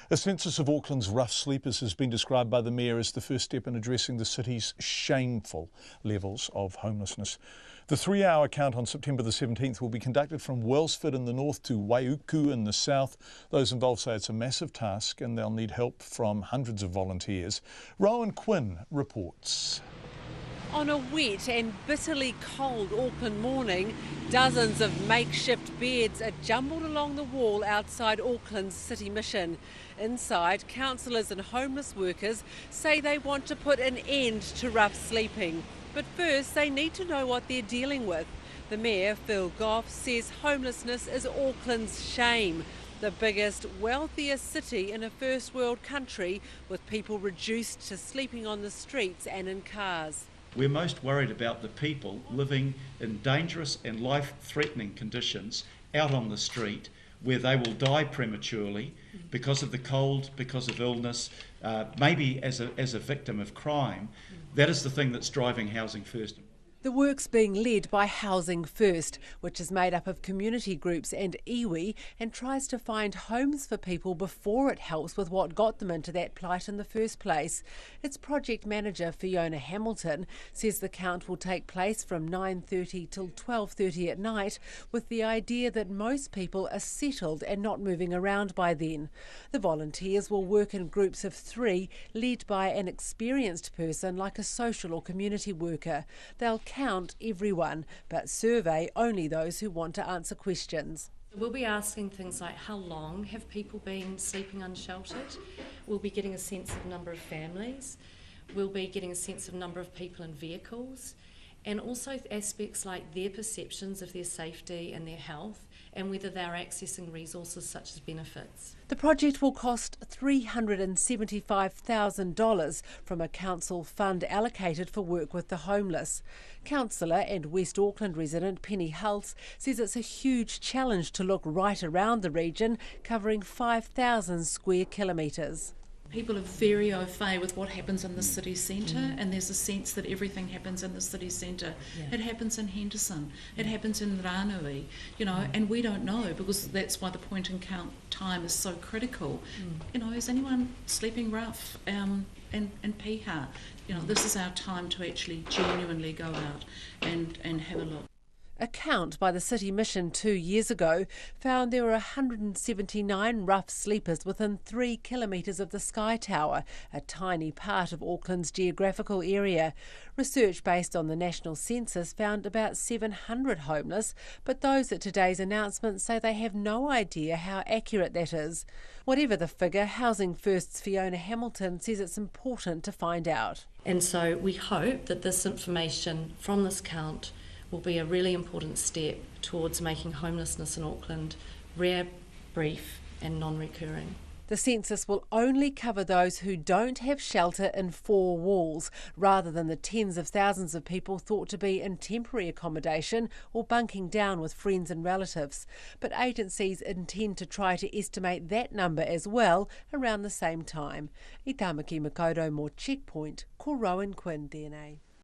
A census of Auckland's rough sleepers has been described by the Mayor as the first step in addressing the city's shameful levels of homelessness. The 3-hour count on September the 17th will be conducted from Wellsford in the north to Waiuku in the south. Those involved say it's a massive task and they'll need help from hundreds of volunteers. Rowan Quinn reports. On a wet and bitterly cold Auckland morning, dozens of makeshift beds are jumbled along the wall outside Auckland's city mission. Inside, councillors and homeless workers say they want to put an end to rough sleeping. But first, they need to know what they're dealing with. The Mayor, Phil Goff, says homelessness is Auckland's shame. The biggest, wealthiest city in a first world country, with people reduced to sleeping on the streets and in cars. We're most worried about the people living in dangerous and life-threatening conditions out on the street, where they will die prematurely because of the cold, because of illness, maybe as a victim of crime. That is the thing that's driving Housing First. The work's being led by Housing First, which is made up of community groups and iwi, and tries to find homes for people before it helps with what got them into that plight in the first place. Its project manager, Fiona Hamilton, says the count will take place from 9:30 till 12:30 at night, with the idea that most people are settled and not moving around by then. The volunteers will work in groups of 3, led by an experienced person like a social or community worker. They'll count everyone, but survey only those who want to answer questions. We'll be asking things like how long have people been sleeping unsheltered? We'll be getting a sense of number of families. We'll be getting a sense of number of people in vehicles, and also aspects like their perceptions of their safety and their health, and whether they're accessing resources such as benefits. The project will cost $375,000 from a council fund allocated for work with the homeless. Councillor and West Auckland resident Penny Hulse says it's a huge challenge to look right around the region, covering 5,000 square kilometres. People are very au fait with what happens in the city centre, and there's a sense that everything happens in the city centre. Yeah. It happens in Henderson, it happens in Ranui, and we don't know, because that's why the point and count time is so critical. Is anyone sleeping rough in Piha? This is our time to actually genuinely go out and have a look. A count by the City Mission 2 years ago found there were 179 rough sleepers within 3 kilometres of the Sky Tower, a tiny part of Auckland's geographical area. Research based on the national census found about 700 homeless, but those at today's announcement say they have no idea how accurate that is. Whatever the figure, Housing First's Fiona Hamilton says it's important to find out. And so we hope that this information from this count will be a really important step towards making homelessness in Auckland rare, brief and non-recurring. The census will only cover those who don't have shelter in 4 walls, rather than the tens of thousands of people thought to be in temporary accommodation or bunking down with friends and relatives. But agencies intend to try to estimate that number as well around the same time. I Tamaki Makaurau mō Checkpoint, ko Rowan Quinn, DNA.